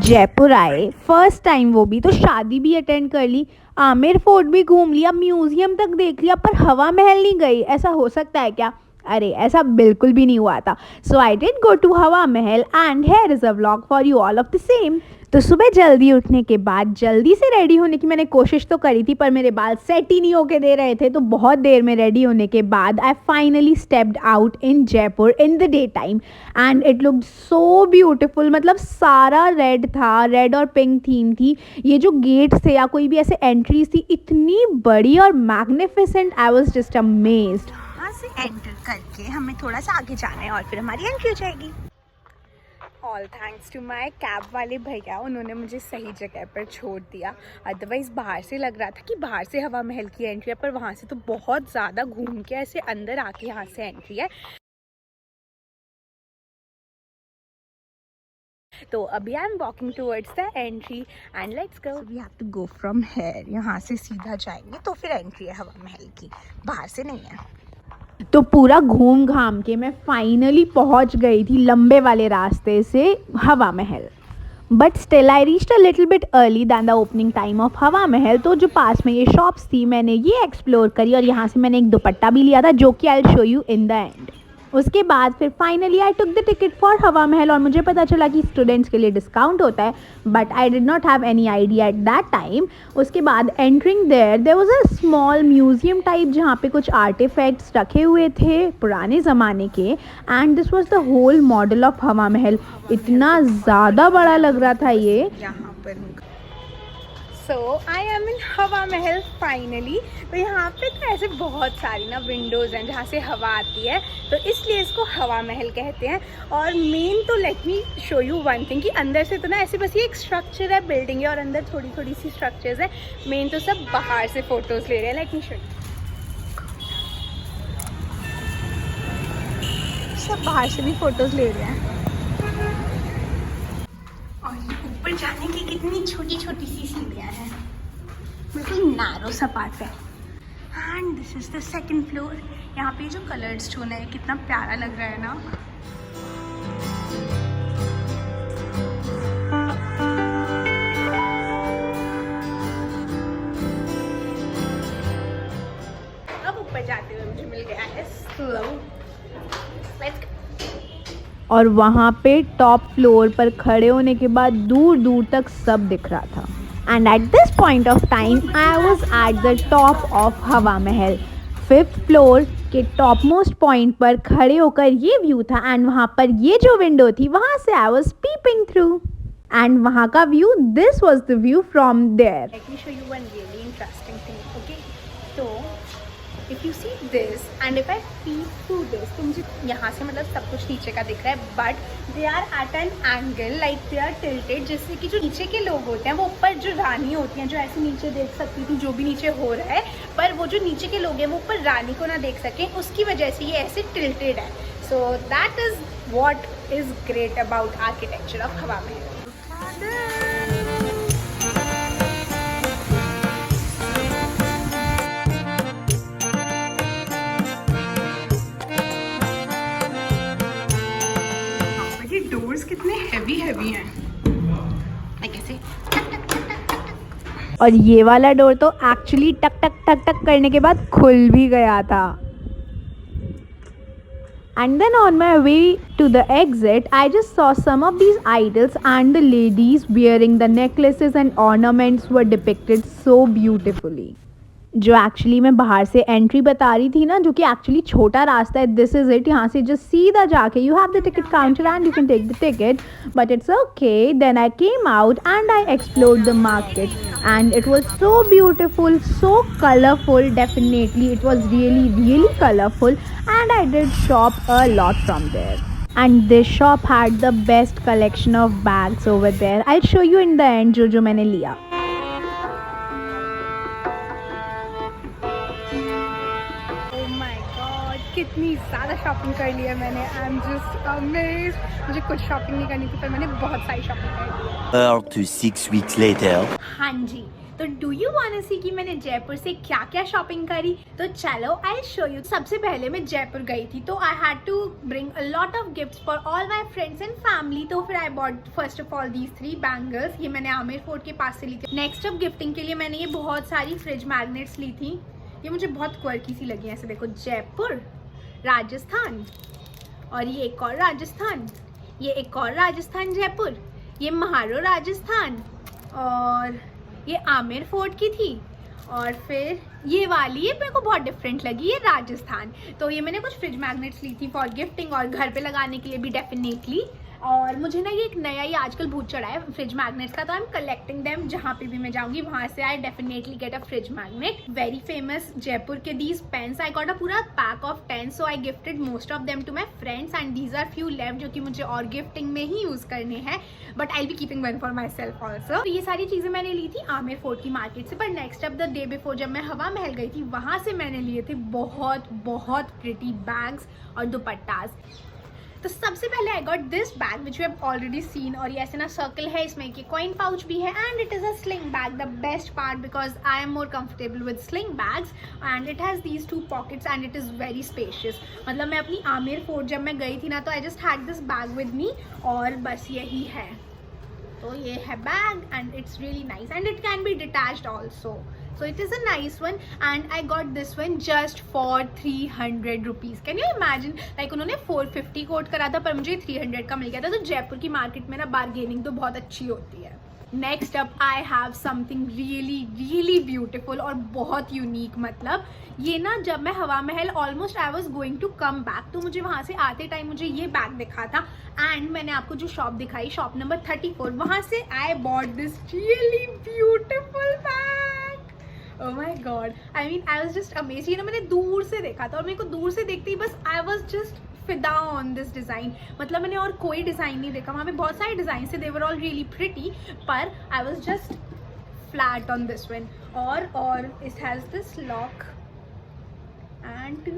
जयपुर आए first time, वो भी तो शादी भी अटेंड कर ली, आमेर फोर्ट भी घूम लिया, म्यूजियम तक देख लिया, पर हवा महल नहीं गई। ऐसा हो सकता है क्या? अरे ऐसा बिल्कुल भी नहीं हुआ था। सो आई डिड गो टू हवा महल and here is a vlog for you all of the same. तो सुबह जल्दी उठने के बाद जल्दी से रेडी होने की मैंने कोशिश तो करी थी, पर मेरे बाल सेट ही नहीं होके दे रहे थे। तो बहुत देर में रेडी होने के बाद I finally stepped out in Jaipur in the day time and it looked so beautiful. मतलब सारा रेड था, रेड और पिंक थीम थी। ये जो गेट्स थे या कोई भी ऐसे एंट्रीज थी, इतनी बड़ी और magnificent, I was just amazed. यहाँ से एंटर करके हमें थोड़ा सा आगे जाना है और फिर हमारी एंट्री हो जाएगी। All thanks to my cab वाले भैया, उन्होंने मुझे सही जगह पर छोड़ दिया। अदरवाइज़ बाहर से लग रहा था कि बाहर से हवा महल की एंट्री है, पर वहाँ से तो बहुत ज़्यादा घूम के ऐसे अंदर आके यहाँ से एंट्री है। तो अभी I am walking towards the entry and let's go. We have to go from here, यहाँ से सीधा जाएंगे तो फिर एंट्री है हवा महल की, बाहर से नहीं है। तो पूरा घूम घाम के मैं फाइनली पहुंच गई थी लंबे वाले रास्ते से Hawa Mahal. But still I reached a little bit early than the opening time of Hawa Mahal. तो जो पास में ये शॉप्स थी, मैंने ये एक्सप्लोर करी और यहाँ से मैंने एक दुपट्टा भी लिया था, जो कि I will show you in the end. उसके बाद फिर finally I took the ticket for हवा महल और मुझे पता चला कि स्टूडेंट्स के लिए डिस्काउंट होता है, but I did not have any idea at that time. उसके बाद entering there was a small museum type, जहाँ पे कुछ आर्टिफैक्ट्स रखे हुए थे पुराने ज़माने के, and this was the whole model of Hawa Mahal. इतना ज़्यादा बड़ा लग रहा था ये। यहाँ पर सो आई एम इन हवा महल फाइनली। तो यहाँ पे तो ऐसे बहुत सारी ना विंडोज़ हैं जहाँ से हवा आती है, तो इसलिए इसको हवा महल कहते हैं। और मेन तो let me show you one thing कि अंदर से तो ना ऐसे बस ये एक स्ट्रक्चर है, बिल्डिंग है, और अंदर थोड़ी थोड़ी सी स्ट्रक्चर्स हैं। मेन तो सब बाहर से फ़ोटोज़ ले रहे हैं। लेट मी शो यू, सब बाहर से भी फ़ोटोज़ ले रहे हैं। ऊपर जाने की कितनी छोटी छोटी सी सीढ़ियाँ हैं, बिल्कुल नैरो सा पार्ट है। And this is the second floor. यहाँ पे जो कलर्ड स्टोन है कितना प्यारा लग रहा है ना। अब ऊपर जाते हुए मुझे मिल गया है स्लो। लेट्स और वहाँ पे टॉप फ्लोर पर खड़े होने के बाद दूर दूर तक सब दिख रहा था। And at this point of time I was at the top of Hawa Mahal. 5th floor के टॉप मोस्ट पॉइंट पर खड़े होकर ये व्यू था, एंड वहाँ पर ये जो विंडो थी वहाँ से I was peeping through, and वहाँ का view, this was the view from there. Let me show you one really interesting thing. Okay, so if you see this and if I peek through this, तो मुझे यहाँ से मतलब सब कुछ नीचे का दिख रहा है, but they are at an angle, like they are tilted, जिससे कि जो नीचे के लोग होते हैं वो ऊपर जो रानी होती हैं जो ऐसे नीचे देख सकती थी जो भी नीचे हो रहा है, पर वो जो नीचे के लोग हैं वो ऊपर रानी को ना देख सकें, उसकी वजह से ये ऐसे tilted है। So that is what is great about architecture of हवा महल। डोर्स कितने हैवी हैं, कैसे। और ये वाला डोर तो एक्चुअली टक टक टक टक करने के बाद खुल भी गया था। And then on my way to the exit, I just saw some of these idols and the ladies wearing the necklaces and ornaments were depicted so beautifully. जो एक्चुअली मैं बाहर से एंट्री बता रही थी ना, जो कि एक्चुअली छोटा रास्ता है, दिस इज़ इट। यहाँ से जस्ट सीधा जाके you have the ticket counter and you can take the ticket, but it's okay. Then I came out and I explored the market and it was so beautiful, so colourful. Definitely it was really really colourful and I did shop a lot from there. And this shop had the best collection of bags over there. I'll show you in the end जो मैंने लिया। कितनी ज़्यादा shopping कर ली है मैंने। I am just amazed. मुझे कुछ शॉपिंग नहीं करनी थी, पर मैंने बहुत सारी शॉपिंग कर ली है। 4 to 6 weeks later. हाँ जी, तो डू यू वांट सी कि मैंने जयपुर से क्या क्या शॉपिंग करी? तो चलो आई शो यू। सबसे पहले मैं जयपुर गई थी तो I had to bring a lot of gifts for all my friends and family. तो फिर I bought first of all these 3 bangles. ये मैंने आमिर फोर्ट के पास से ली थी। नेक्स्ट ऑफ गिफ्टिंग के लिए मैंने ये बहुत सारी फ्रिज मैग्नेट्स ली थी। ये मुझे बहुत क्वर्की सी लगी। ऐसे देखो, जयपुर, राजस्थान, और ये एक और राजस्थान, ये एक और राजस्थान जयपुर, ये महारो राजस्थान, और ये आमिर फोर्ट की थी, और फिर ये वाली ये मेरे को बहुत डिफरेंट लगी, ये राजस्थान। तो ये मैंने कुछ फ्रिज मैग्नेट्स ली थी फॉर गिफ्टिंग और घर पे लगाने के लिए भी डेफिनेटली। और मुझे ना ये एक नया ये आजकल भूत चढ़ा है फ्रिज मैग्नेट्स का, तो आई एम कलेक्टिंग देम। जहाँ पे भी मैं जाऊंगी वहाँ से I definitely get a fridge magnet. Very famous Jaipur के these pens, I got a पूरा pack of 10, so I gifted most of them to my friends and these are few left जो कि मुझे और गिफ्टिंग में ही यूज करने हैं, but I be keeping one for myself also. तो ये सारी चीजें मैंने ली थी आमिर फोर्ट की मार्केट से। पर next up the day before जब मैं हवा महल गई थी वहां से मैंने लिए थे बहुत बहुत प्रिटी बैग्स और दुपट्टास। तो सबसे पहले I got this bag which you have already seen, और ये ऐसे ना सर्कल है, इसमें एक कॉइन पाउच भी है and it is a sling bag. The best part because I am more comfortable with sling bags and it has these 2 pockets and it is very spacious. मतलब मैं अपनी आमिर फोर्ट जब मैं गई थी ना तो I just had this bag with me, और बस यही है। तो ये है bag and it's really nice and it can be detached also, so it is a nice one and I got this one just for 300 rupees. Can you imagine? Like उन्होंने 450 coat करा था पर मुझे 300 का मिल गया था। तो जयपुर की मार्केट में ना बार्गेनिंग तो बहुत अच्छी होती है। Next up I have something really really beautiful और बहुत यूनिक। मतलब ये ना जब मैं Hawa Mahal almost I was going to come back, तो मुझे वहाँ से आते टाइम मुझे ये बैग दिखा था एंड मैंने आपको जो शॉप दिखाई, शॉप नंबर 34, वहाँ से I bought this really beautiful bag. Oh my God! I mean, I was just amazed. ये ना मैंने दूर से देखा था और मेरे को दूर से देखते ही बस I was just फिदा on this design. मतलब मैंने और कोई डिज़ाइन नहीं देखा। वहाँ पे बहुत सारे डिज़ाइन थे, they were all really pretty, पर I was just flat on this one. और it has this lock and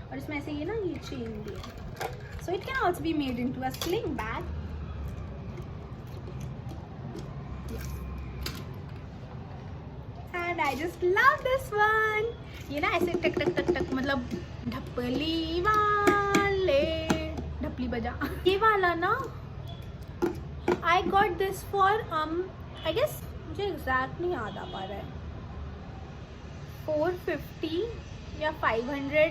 और इसमें ऐसे ये ना ये चेन भी है, so it can also be made into a sling bag. And I just love this one. ये ना ऐसे टक टक टक टक मतलब ढपली वाले ढपली बजा। ये वाला ना I got this for I guess मुझे एग्जैक्ट नहीं याद आ पा रहा है, 450 या 500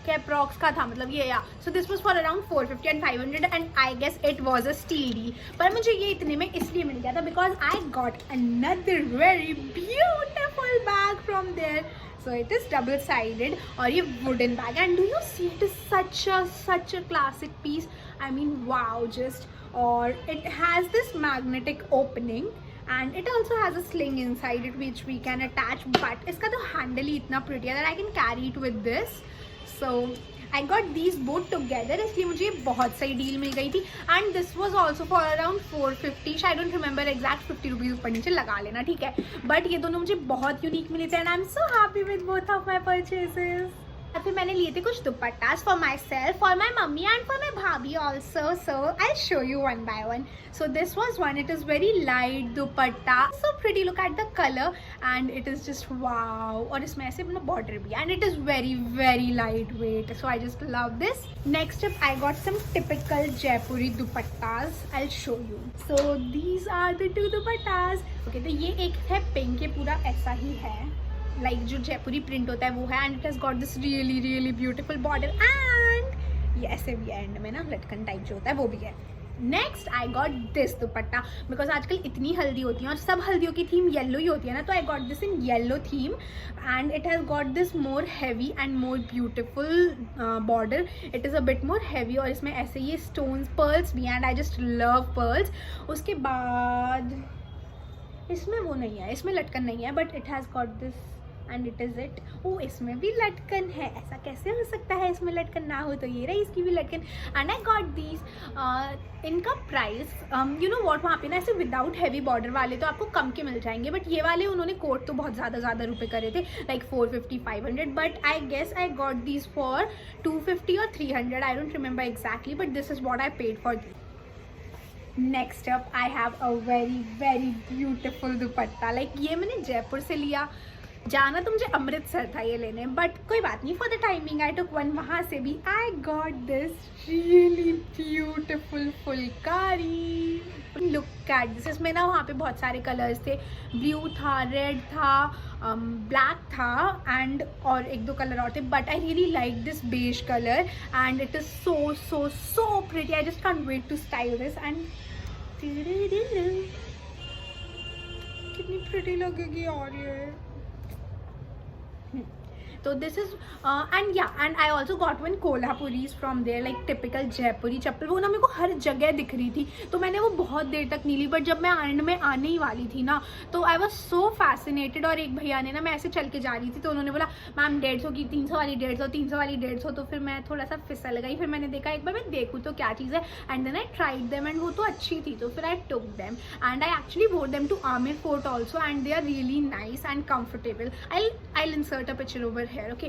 के अप्रॉक्स का था। मतलब ये या so this was for around 450 and 500 and I guess it was a steal deal. पर मुझे ये इतने में इसलिए मिल गया था because I got another very beautiful bag from there. So it is double sided और ये wooden bag and do you see it is such a classic piece. I mean wow just. और it has this magnetic opening and it also has a sling inside it which we can attach, but इसका तो handle ही इतना pretty है that I can carry it with this. So I got these both together, इसलिए मुझे ये बहुत सही deal मिल गई थी and this was also for around 450. I don't remember exact 50 rupees ऊपर नीचे लगा लेना, ठीक है। but ये दोनों मुझे बहुत यूनिक मिले थे and I'm so happy with both of my purchases. और फिर मैंने लिए थे कुछ dupattas for myself, for my mummy and for my bhabhi also. So I show you one by one. So this was one, it is very light dupatta, so pretty, look at the colour and it is just wow. और इसमें ऐसे मतलब border भी and it is very very light weight, so I just love this. Next up I got some typical Jaipuri dupattas, I show you. So these are the 2 dupattas. Okay, तो ये एक है pink, ये पूरा ऐसा ही है, लाइक जो जयपुरी प्रिंट होता है वो है and it has got this really really beautiful border and ये ऐसे भी है एंड में ना लटकन टाइप जो होता है वो भी है। Next I got this dupatta because आजकल इतनी हल्दी होती है और सब हल्दियों की थीम येलो ही होती है ना, तो I got this in yellow theme and it has got this more heavy and more beautiful border. It is a bit more heavy और इसमें ऐसे ये स्टोन्स पर्ल्स भी हैं and I just love pearls. उसके बाद इसमें वो नहीं है, इसमें लटकन नहीं है, but it has got this and it is it. ओ इसमें भी लटकन है, ऐसा कैसे हो सकता है इसमें लटकन ना हो, तो ये रही इसकी भी लटकन एंड आई गॉट दीज। इनका प्राइस यू नो वॉट, वहाँ पे ना ऐसे विदाउट हैवी बॉर्डर वाले तो आपको कम के मिल जाएंगे, बट ये वाले उन्होंने कोट तो बहुत ज़्यादा रुपए करे थे, like 450 500, but I guess I got these for 250 और 300, I don't remember exactly, but this is what I paid for this. Next up I have a very very beautiful dupatta. Like ये मैंने जयपुर से लिया. जाना तो मुझे अमृतसर था ये लेने, बट कोई बात नहीं. For the timing I took one वहाँ से भी. I got this really beautiful Phulkari. Look at this. इसमें ना वहाँ पे बहुत सारे कलर्स थे. ब्लू था, रेड था, ब्लैक था एंड और एक दो कलर और थे. But I really like this beige colour and it is so so so pretty. I just can't wait to style this. And कितनी प्रिटी लगेगी और ये. तो this is and yeah and I also got one Kolhapuris from there. Like typical Jaipuri chappal. वो ना मेरे को हर जगह दिख रही थी तो मैंने वो बहुत देर तक नहीं ली. बट जब मैं एंड में आने ही वाली थी ना तो आई वॉज सो फैसिनेटेड. और एक भैया ने ना, मैं ऐसे चल के जा रही थी तो उन्होंने बोला मैम 150 की, 300 वाली 150, 300 वाली 150. तो फिर मैं थोड़ा सा फिसल गई. फिर मैंने देखा एक बार मैं देखूँ तो क्या चीज़ है. And then I tried them and वो तो अच्छी थी. तो फिर I took them and I actually wore them to Amer fort also and they are really nice and comfortable. I'll insert a picture over here. Okay,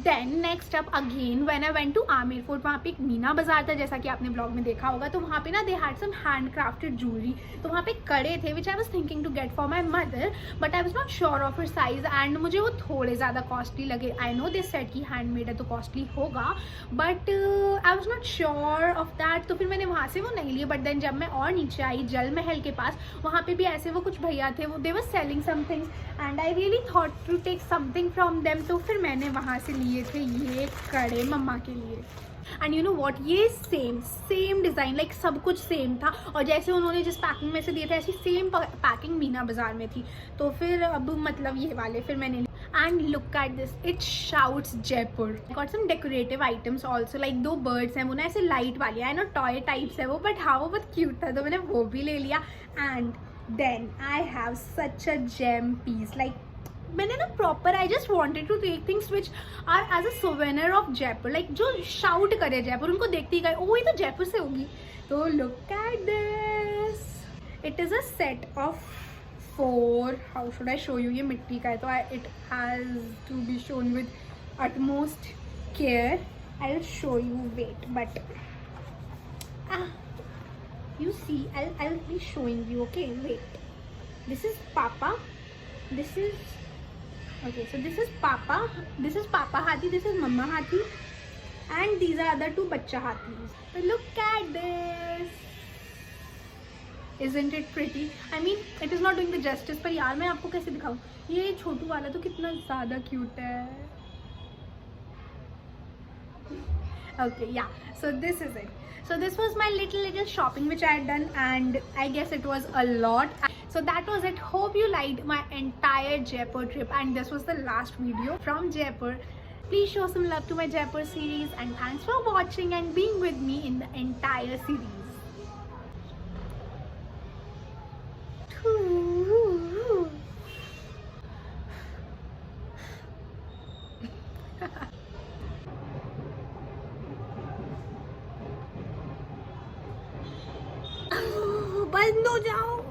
then next up again when I went to Aamir fort, वहाँ पे एक मीना बाजार था जैसा कि आपने blog में देखा होगा. तो वहाँ पे ना they had some hand crafted jewellery. तो वहाँ पे कड़े थे which I was thinking to get for my mother but I was not sure of her size and मुझे वो थोड़े ज़्यादा कॉस्टली लगे. आई नो दिस सेट की हैंडमेड है तो कॉस्टली होगा but I was not sure of that. तो फिर मैंने वहाँ से वो नहीं लिए. बट देन जब मैं और नीचे आई जल महल के पास, वहाँ पे भी ऐसे वो कुछ भैया थे. वो they were selling some things and I really thought to take something from them. तो फिर मैंने वहाँ से लिए थे ये कड़े मम्मा के लिए. एंड यू नो वॉट, ये सेम डिज़ाइन. लाइक सब कुछ सेम था और जैसे उन्होंने जिस पैकिंग में से दिए थे ऐसी सेम पैकिंग मीना बाजार में थी. तो फिर अब मतलब ये वाले फिर मैंने. And look at this, it shouts Jaipur. Got some decorative items also. Like 2 birds हैं वो ना ऐसे लाइट वाली. आई नो टॉय टाइप्स है वो बट हाँ वो बहुत क्यूट था तो मैंने वो भी ले लिया. And then I have such a gem piece. Like मैंने ना proper I just wanted to take things which are as a souvenir of Jaipur. Like जो शाउट करे जयपुर उनको देखते ही गए ओ ये तो जयपुर से होगी. तो look at this. It is a set of 4. How should I show you. ये मिट्टी का है तो it has to be shown with utmost care. I'll show you, wait, but you see, I'll be showing you. Okay, wait. This is Papa. This is okay. So this is Papa. This is Papa Hathi. This is Mama Hathi. And these are other 2 bachcha hathis. But look at this. Isn't it pretty? I mean, it is not doing the justice. पर यार मैं आपको कैसे दिखाऊं. ये छोटू वाला तो कितना ज़्यादा क्यूट है. Okay, yeah, so this is it. So this was my little shopping which I had done and I guess it was a lot. So that was it. Hope you liked my entire Jaipur trip and this was the last video from Jaipur. Please show some love to my Jaipur series and thanks for watching and being with me in the entire series. बंद हो जाओ.